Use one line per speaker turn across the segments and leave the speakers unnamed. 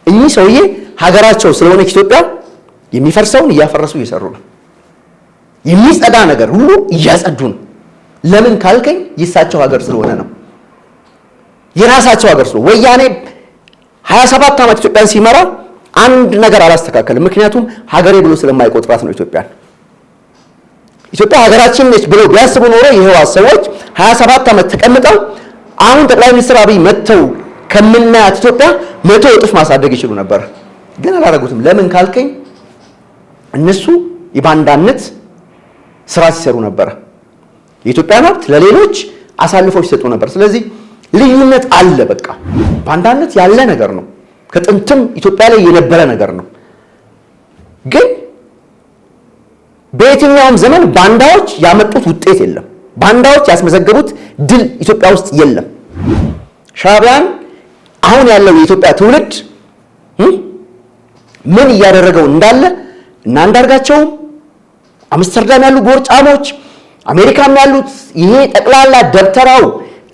እኚህ ሰውዬ ሀገራቸው ስለሆነች ኢትዮጵያ የሚፈርሰውን እያፈረሱ እየሰሩ ነው። የሚጸዳ ነገር ሁሉ እያጸዱ ነው። ለምን ካልከኝ ይሳቸው ሀገር ስለሆነ ነው። የራሳቸው ሀገር ስለሆነ ወያኔ 27 ዓመት ኢትዮጵያን ሲመራ አንድ ነገር አላስተካከለም። ምክንያቱም ሀገሬ ብሎ ስለማይቆጥራት ነው። ኢትዮጵያ ሀገራችን ነች ብሎ ቢያስቡ ኖሮ የህወሓት ሰዎች 27 ዓመት ተቀምጠው አሁን ጠቅላይ ሚኒስትር አብይ መተው ከምናያት ኢትዮጵያ 100 እጥፍ ማሳደግ ይችሉ ነበር። ግን አላደረጉትም። ለምን ካልከኝ እነሱ የባንዳነት ስራ ሲሰሩ ነበር። የኢትዮጵያን ሀብት ለሌሎች አሳልፈው ሲሰጡ ነበር። ስለዚህ ልዩነት አለ። በቃ ባንዳነት ያለ ነገር ነው። ከጥንትም ኢትዮጵያ ላይ የነበረ ነገር ነው። ግን በየትኛውም ዘመን ባንዳዎች ያመጡት ውጤት የለም። ባንዳዎች ያስመዘገቡት ድል ኢትዮጵያ ውስጥ የለም። ሻዕቢያን አሁን ያለው የኢትዮጵያ ትውልድ ምን እያደረገው እንዳለ እና አንዳርጋቸውም አምስተርዳም ያሉ ጎርጫሞች አሜሪካም ያሉት ይሄ ጠቅላላ ደብተራው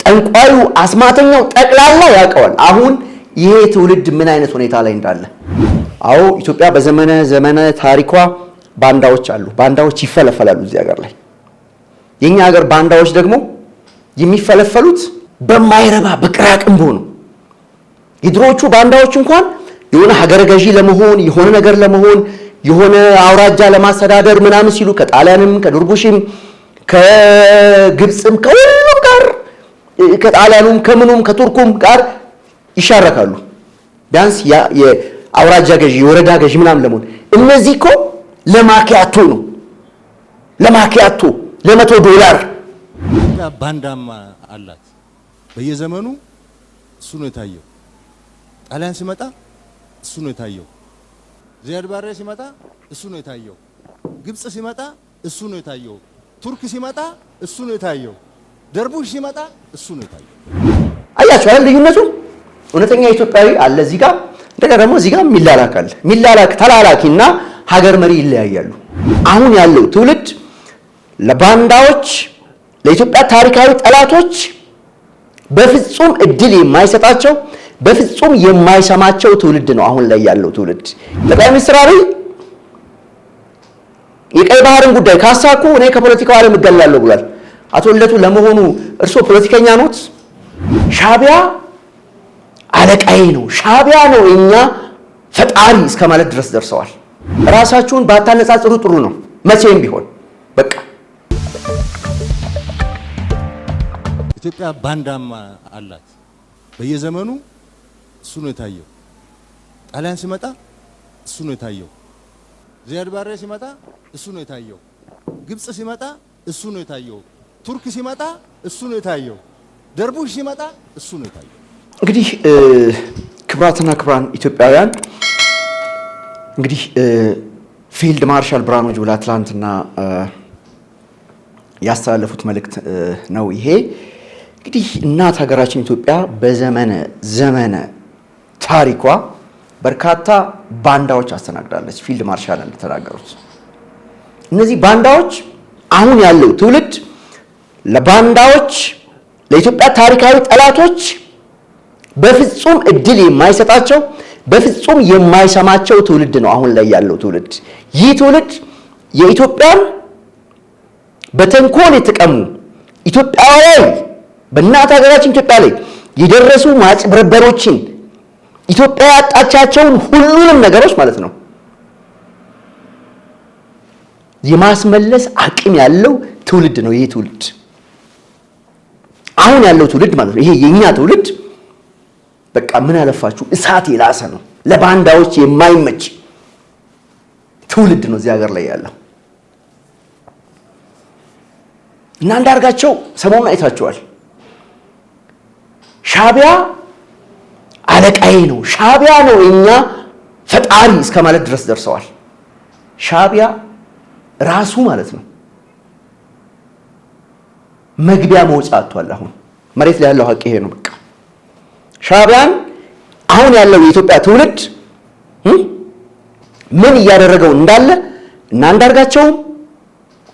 ጠንቋዩ አስማተኛው ጠቅላላ ያውቀዋል። አሁን ይሄ ትውልድ ምን አይነት ሁኔታ ላይ እንዳለ። አዎ ኢትዮጵያ በዘመነ ታሪኳ ባንዳዎች አሉ። ባንዳዎች ይፈለፈላሉ እዚህ ሀገር ላይ። የኛ ሀገር ባንዳዎች ደግሞ የሚፈለፈሉት በማይረባ በቅራቅንቦ ነው። የድሮቹ ባንዳዎች እንኳን የሆነ ሀገረ ገዢ ለመሆን የሆነ ነገር ለመሆን የሆነ አውራጃ ለማስተዳደር ምናምን ሲሉ ከጣሊያንም ከዱርቡሽም ከግብፅም ከሁሉም ጋር ከጣሊያኑም ከምኑም ከቱርኩም ጋር ይሻረካሉ። ቢያንስ የአውራጃ ገዢ የወረዳ ገዢ ምናምን ለመሆን። እነዚህ እኮ ለማኪያቶ ነው። ለማኪያቶ $100
ባንዳማ አላት። በየዘመኑ እሱ ነው የታየው። ጣሊያን ሲመጣ እሱ ነው የታየው። ዚያድ ባሬ ሲመጣ እሱ ነው የታየው። ግብፅ ሲመጣ እሱ ነው የታየው። ቱርክ ሲመጣ እሱ ነው የታየው። ደርቡሽ ሲመጣ እሱ ነው የታየው።
አያችሁ አይደል ልዩነቱ? እውነተኛ ኢትዮጵያዊ አለ እዚህ ጋር፣ እንደገና ደግሞ እዚህ ጋር ሚላላክ አለ። ሚላላክ ተላላኪና ሀገር መሪ ይለያያሉ። አሁን ያለው ትውልድ ለባንዳዎች ለኢትዮጵያ ታሪካዊ ጠላቶች በፍጹም እድል የማይሰጣቸው በፍጹም የማይሰማቸው ትውልድ ነው አሁን ላይ ያለው ትውልድ። ጠቅላይ ሚኒስትር አብይ የቀይ ባህርን ጉዳይ ካሳኩ እኔ ከፖለቲካው ዓለም እገላለሁ ብሏል። አቶ ልደቱ ለመሆኑ እርሶ ፖለቲከኛ ኖት? ሻዕቢያ አለቃዬ ነው፣ ሻዕቢያ ነው እኛ ፈጣሪ እስከ ማለት ድረስ ደርሰዋል። ራሳችሁን ባታነጻጽሩ ጥሩ ነው መቼም ቢሆን። በቃ
ኢትዮጵያ ባንዳማ አላት። በየዘመኑ እሱ ነው የታየው። ጣሊያን ሲመጣ እሱ ነው የታየው። ዚያድ ባሬ ሲመጣ እሱ ነው የታየው። ግብፅ ሲመጣ እሱ ነው የታየው። ቱርክ ሲመጣ እሱ ነው የታየው። ደርቡሽ ሲመጣ እሱ ነው የታየው።
እንግዲህ ክብራትና ክብራን ኢትዮጵያውያን እንግዲህ ፊልድ ማርሻል ብርሃኑ ጁላ ትላንትና ያስተላለፉት መልእክት ነው ይሄ። እንግዲህ እናት ሀገራችን ኢትዮጵያ በዘመነ ታሪኳ በርካታ ባንዳዎች አስተናግዳለች። ፊልድ ማርሻል እንደተናገሩት እነዚህ ባንዳዎች አሁን ያለው ትውልድ ለባንዳዎች ለኢትዮጵያ ታሪካዊ ጠላቶች በፍጹም እድል የማይሰጣቸው በፍጹም የማይሰማቸው ትውልድ ነው አሁን ላይ ያለው ትውልድ። ይህ ትውልድ የኢትዮጵያን በተንኮል የተቀሙ ኢትዮጵያውያን በእናት ሀገራችን ኢትዮጵያ ላይ የደረሱ ማጭበርበሮችን ኢትዮጵያ ያጣቻቸውን ሁሉንም ነገሮች ማለት ነው የማስመለስ አቅም ያለው ትውልድ ነው ይሄ ትውልድ። አሁን ያለው ትውልድ ማለት ነው ይሄ የኛ ትውልድ በቃ ምን አለፋችሁ እሳት የላሰ ነው። ለባንዳዎች የማይመች ትውልድ ነው እዚህ ሀገር ላይ ያለው። እና አንዳርጋቸው ሰሞኑን አይታችኋል። ሻዕቢያ አለቃዬ ነው፣ ሻዕቢያ ነው እኛ ፈጣሪ እስከ ማለት ድረስ ደርሰዋል። ሻዕቢያ ራሱ ማለት ነው መግቢያ መውጫ አጥቷል። አሁን መሬት ላይ ያለው ሀቅ ይሄ ነው። በቃ ሻዕቢያን አሁን ያለው የኢትዮጵያ ትውልድ ምን እያደረገው እንዳለ እና አንዳርጋቸውም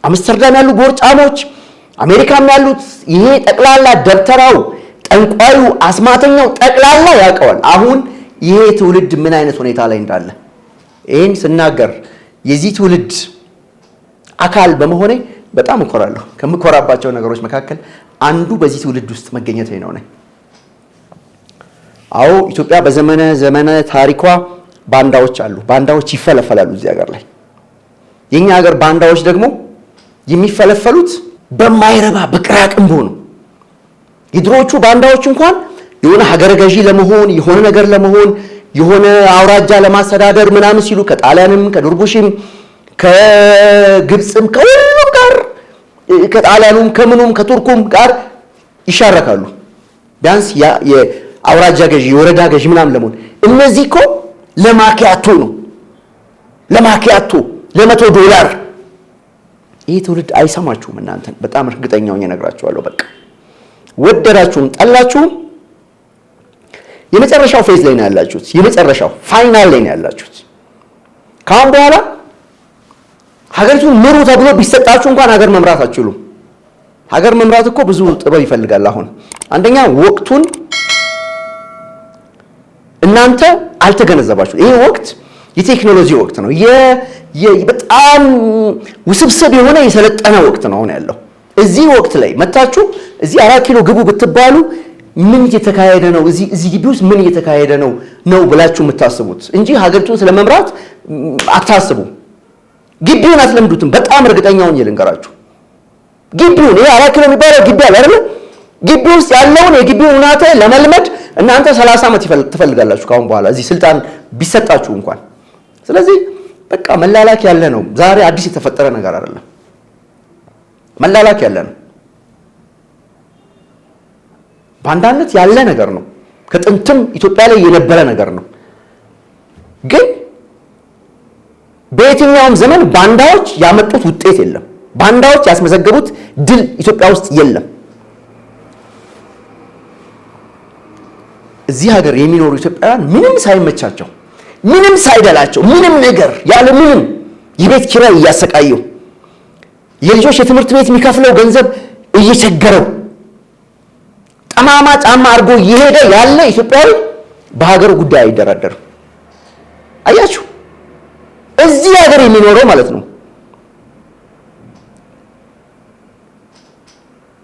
አምስተርዳም ያሉ ጎርጫሞች አሜሪካም ያሉት ይሄ ጠቅላላ ደብተራው ጠንቋዩ አስማተኛው ጠቅላላ ያውቀዋል። አሁን ይሄ ትውልድ ምን አይነት ሁኔታ ላይ እንዳለ ይሄን ስናገር የዚህ ትውልድ አካል በመሆኔ በጣም እኮራለሁ። ከምኮራባቸው ነገሮች መካከል አንዱ በዚህ ትውልድ ውስጥ መገኘቴ ነው። አዎ ኢትዮጵያ በዘመነ ታሪኳ ባንዳዎች አሉ። ባንዳዎች ይፈለፈላሉ እዚህ ሀገር ላይ። የኛ ሀገር ባንዳዎች ደግሞ የሚፈለፈሉት በማይረባ በቅራቅንቦ ነው። የድሮዎቹ ባንዳዎች እንኳን የሆነ ሀገረ ገዢ ለመሆን የሆነ ነገር ለመሆን የሆነ አውራጃ ለማስተዳደር ምናምን ሲሉ ከጣሊያንም ከዱርቡሽም ከግብፅም ከሁሉም ጋር ከጣሊያኑም ከምኑም ከቱርኩም ጋር ይሻረካሉ። ቢያንስ የአውራጃ ገዢ የወረዳ ገዢ ምናምን ለመሆን። እነዚህ እኮ ለማኪያቶ ነው፣ ለማኪያቶ $100። ይህ ትውልድ አይሰማችሁም እናንተን። በጣም እርግጠኛ ሆኜ እነግራችኋለሁ። በቃ ወደዳችሁም ጠላችሁም የመጨረሻው ፌዝ ላይ ነው ያላችሁት። የመጨረሻው ፋይናል ላይ ነው ያላችሁት። ካሁን በኋላ ሀገሪቱን ምሩ ተብሎ ቢሰጣችሁ እንኳን ሀገር መምራት አትችሉም። ሀገር መምራት እኮ ብዙ ጥበብ ይፈልጋል። አሁን አንደኛ ወቅቱን እናንተ አልተገነዘባችሁ። ይሄ ወቅት የቴክኖሎጂ ወቅት ነው። በጣም ውስብስብ የሆነ የሰለጠነ ወቅት ነው አሁን ያለው። እዚህ ወቅት ላይ መታችሁ እዚህ 4 ኪሎ ግቡ ብትባሉ ምን እየተካሄደ ነው እዚህ ግቢ ውስጥ ምን እየተካሄደ ነው ብላችሁ የምታስቡት እንጂ ሀገሪቱን ስለመምራት አታስቡ። ግቢውን አትለምዱትም። በጣም እርግጠኛ ሆኜ ልንገራችሁ። ግቢውን ይሄ 4 ኪሎ የሚባለው ግቢ አለ አይደል? ግቢ ውስጥ ያለውን የግቢውን ሁኔታ ለመልመድ እናንተ 30 ዓመት ትፈልጋላችሁ ካሁን በኋላ እዚህ ስልጣን ቢሰጣችሁ እንኳን። ስለዚህ በቃ መላላክ ያለ ነው። ዛሬ አዲስ የተፈጠረ ነገር አይደለም። መላላክ ያለ ነው። ባንዳነት ያለ ነገር ነው። ከጥንትም ኢትዮጵያ ላይ የነበረ ነገር ነው። ግን በየትኛውም ዘመን ባንዳዎች ያመጡት ውጤት የለም። ባንዳዎች ያስመዘገቡት ድል ኢትዮጵያ ውስጥ የለም። እዚህ ሀገር የሚኖሩ ኢትዮጵያውያን ምንም ሳይመቻቸው፣ ምንም ሳይደላቸው፣ ምንም ነገር ያለ ምንም የቤት ኪራይ እያሰቃየው፣ የልጆች የትምህርት ቤት የሚከፍለው ገንዘብ እየቸገረው፣ ጠማማ ጫማ አድርጎ እየሄደ ያለ ኢትዮጵያዊ በሀገሩ ጉዳይ አይደራደርም። አያችሁ፣ እዚህ ሀገር የሚኖረው ማለት ነው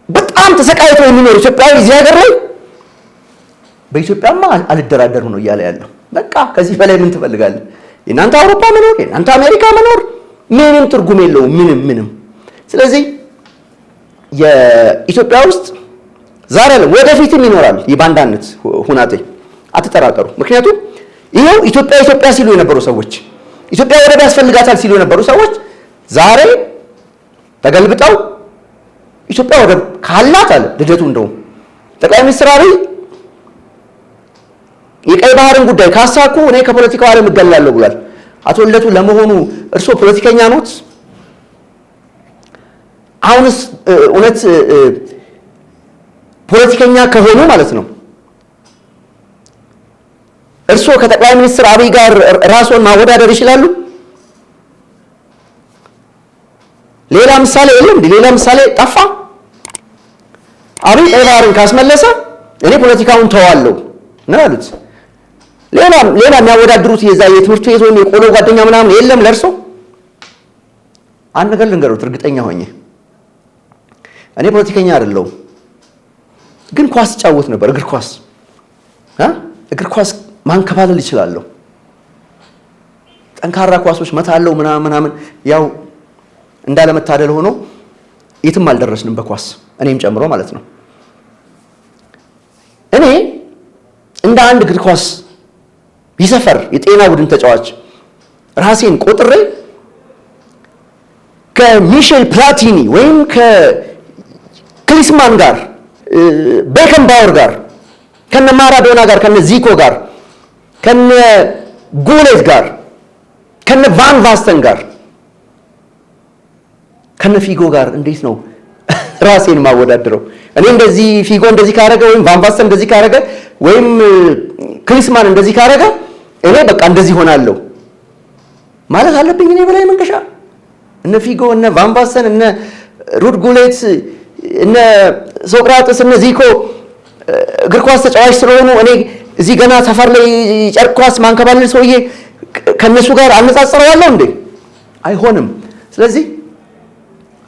በጣም ተሰቃይቶ የሚኖር ኢትዮጵያዊ እዚህ ሀገር ላይ በኢትዮጵያማ አልደራደርም ነው እያለ ያለው። በቃ ከዚህ በላይ ምን ትፈልጋለህ? የእናንተ አውሮፓ መኖር የእናንተ አሜሪካ መኖር ምንም ትርጉም የለውም። ምንም። ስለዚህ የኢትዮጵያ ውስጥ ዛሬ ወደፊትም ይኖራል የባንዳነት ሁናቴ፣ አትጠራጠሩ። ምክንያቱም ይሄው ኢትዮጵያ ሲሉ የነበሩ ሰዎች፣ ኢትዮጵያ ወደብ ያስፈልጋታል ሲሉ የነበሩ ሰዎች ዛሬ ተገልብጠው ኢትዮጵያ ወደብ ካላት አለ ልደቱ እንደውም ጠቅላይ ሚኒስትር አብይ የቀይ ባህርን ጉዳይ ካሳኩ እኔ ከፖለቲካው ዓለም እገላለሁ ብሏል። አቶ ልደቱ ለመሆኑ እርስዎ ፖለቲከኛ ኖት? አሁንስ እውነት ፖለቲከኛ ከሆኑ ማለት ነው እርስዎ ከጠቅላይ ሚኒስትር አብይ ጋር ራስዎን ማወዳደር ይችላሉ? ሌላ ምሳሌ የለም። ሌላ ምሳሌ ጠፋ። አብይ ቀይ ባህርን ካስመለሰ እኔ ፖለቲካውን ተዋለሁ ነው ያሉት። ሌላ የሚያወዳድሩት የዛ የትምህርት ቤት ወይም የቆሎ ጓደኛ ምናምን የለም ለእርሶ? አንድ ነገር ልንገሩት እርግጠኛ ሆኜ፣ እኔ ፖለቲከኛ አይደለሁም፣ ግን ኳስ ጫወት ነበር። እግር ኳስ ማንከባለል ይችላለሁ። ጠንካራ ኳሶች መታለው ምናምን። ያው እንዳለመታደል ሆኖ የትም አልደረስንም በኳስ እኔም ጨምሮ ማለት ነው። እኔ እንደ አንድ እግር ኳስ ይሰፈር የጤና ቡድን ተጫዋች ራሴን ቆጥሬ ከሚሼል ፕላቲኒ ወይም ከክሊስማን ጋር ቤከንባወር ጋር ከነ ማራዶና ጋር ከነ ዚኮ ጋር ከነ ጉሌት ጋር ከነ ቫን ቫስተን ጋር ከነ ፊጎ ጋር እንዴት ነው ራሴን ማወዳደረው? እኔ እንደዚህ ፊጎ እንደዚህ ካረገ ወይም ቫን ቫስተን እንደዚህ ካረገ ወይም ክሊስማን እንደዚህ ካረገ እኔ በቃ እንደዚህ ሆናለሁ ማለት አለብኝ። እኔ በላይ መንገሻ እነ ፊጎ እነ ቫን ቫስተን እነ ሩድ ጉሌት እነ ሶቅራጥስ እነ ዚኮ እግር ኳስ ተጫዋች ስለሆኑ እዚህ ገና ሰፈር ላይ ጨርቋስ ማንከባለል ሰውዬ ከነሱ ጋር አነጻጽረዋለሁ እንዴ? አይሆንም። ስለዚህ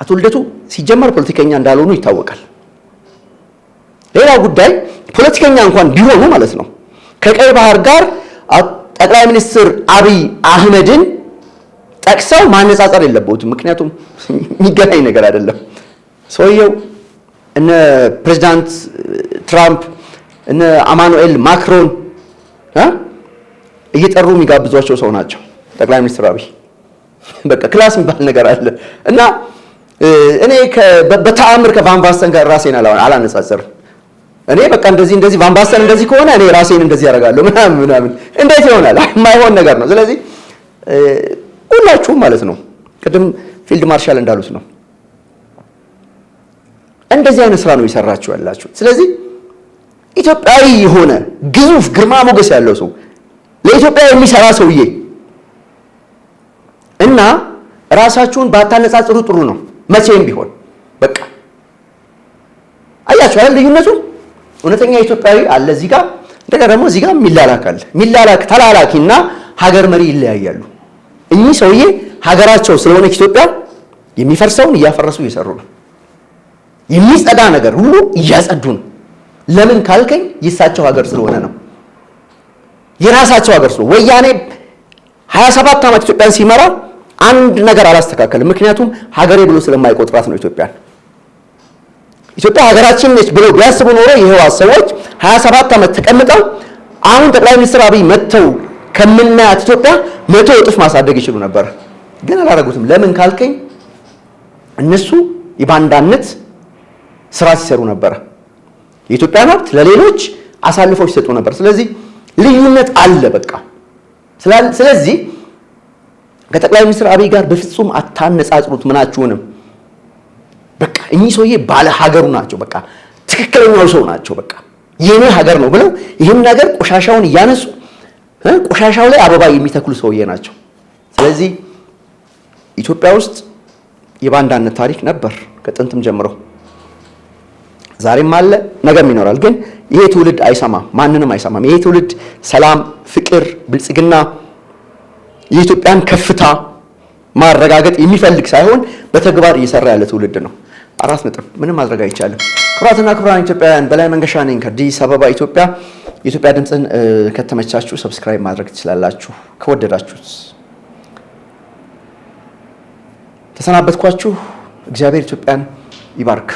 አቶ ልደቱ ሲጀመር ፖለቲከኛ እንዳልሆኑ ይታወቃል። ሌላው ጉዳይ ፖለቲከኛ እንኳን ቢሆኑ ማለት ነው ከቀይ ባህር ጋር ጠቅላይ ሚኒስትር አብይ አህመድን ጠቅሰው ማነጻጸር የለበትም። ምክንያቱም የሚገናኝ ነገር አይደለም። ሰውየው እነ ፕሬዚዳንት ትራምፕ እነ አማኑኤል ማክሮን እየጠሩ የሚጋብዟቸው ሰው ናቸው። ጠቅላይ ሚኒስትር አብይ በቃ ክላስ የሚባል ነገር አለ እና እኔ በተአምር ከቫን ባስተን ጋር ራሴን አላነጻጸርም። እኔ በቃ እንደዚህ ቫን ባስተን እንደዚህ ከሆነ እኔ ራሴን እንደዚህ ያደርጋለሁ ምናምን እንዴት ይሆናል? የማይሆን ነገር ነው። ስለዚህ ሁላችሁም ማለት ነው ቅድም ፊልድ ማርሻል እንዳሉት ነው እንደዚህ አይነት ስራ ነው እየሰራችሁ ያላችሁ። ስለዚህ ኢትዮጵያዊ የሆነ ግዙፍ ግርማ ሞገስ ያለው ሰው ለኢትዮጵያ የሚሰራ ሰውዬ እና ራሳችሁን ባታነጻጽሩ ጥሩ ነው። መቼም ቢሆን በቃ አያችሁ አይደል ልዩነቱ። እውነተኛ ኢትዮጵያዊ አለ እዚህ ጋር፣ እንደገና ደግሞ እዚህ ጋር የሚላላክ አለ። የሚላላክ ተላላኪና ሀገር መሪ ይለያያሉ። እኚህ ሰውዬ ሀገራቸው ስለሆነች ኢትዮጵያ የሚፈርሰውን እያፈረሱ እየሰሩ ነው። የሚጸዳ ነገር ሁሉ እያጸዱ ነው። ለምን ካልከኝ የሳቸው ሀገር ስለሆነ ነው። የራሳቸው ሀገር ስለሆነ ወያኔ 27 ዓመት ኢትዮጵያን ሲመራ አንድ ነገር አላስተካከልም። ምክንያቱም ሀገሬ ብሎ ስለማይቆጥራት ነው። ኢትዮጵያ ሀገራችን ነች ብሎ ቢያስቡ ኖሮ የህወሓት ሰዎች 27 ዓመት ተቀምጠው አሁን ጠቅላይ ሚኒስትር አብይ መጥተው ከምናያት ኢትዮጵያ 100 እጥፍ ማሳደግ ይችሉ ነበር። ግን አላደረጉትም። ለምን ካልከኝ እነሱ የባንዳነት ስራ ሲሰሩ ነበር። የኢትዮጵያን ሀብት ለሌሎች አሳልፈው ሲሰጡ ነበር። ስለዚህ ልዩነት አለ በቃ። ስለዚህ ከጠቅላይ ሚኒስትር አብይ ጋር በፍጹም አታነጻጽሩት ምናችሁንም። በቃ እኚህ ሰውዬ ባለ ሀገሩ ናቸው። በቃ ትክክለኛው ሰው ናቸው። በቃ የኔ ሀገር ነው ብለው ይህን ነገር ቆሻሻውን እያነሱ ቆሻሻው ላይ አበባ የሚተክሉ ሰውዬ ናቸው። ስለዚህ ኢትዮጵያ ውስጥ የባንዳነት ታሪክ ነበር ከጥንትም ጀምሮ፣ ዛሬም አለ፣ ነገም ይኖራል። ግን ይሄ ትውልድ አይሰማም፣ ማንንም አይሰማም። ይሄ ትውልድ ሰላም፣ ፍቅር፣ ብልጽግና የኢትዮጵያን ከፍታ ማረጋገጥ የሚፈልግ ሳይሆን በተግባር እየሰራ ያለ ትውልድ ነው። 4 ነጥብ። ምንም ማድረግ አይቻልም። ክቡራትና ክቡራን ኢትዮጵያውያን፣ በላይ መንገሻ ነኝ ከአዲስ አበባ ኢትዮጵያ። የኢትዮጵያ ድምፅን ከተመቻችሁ ሰብስክራይብ ማድረግ ትችላላችሁ። ከወደዳችሁት ተሰናበትኳችሁ። እግዚአብሔር ኢትዮጵያን ይባርክ።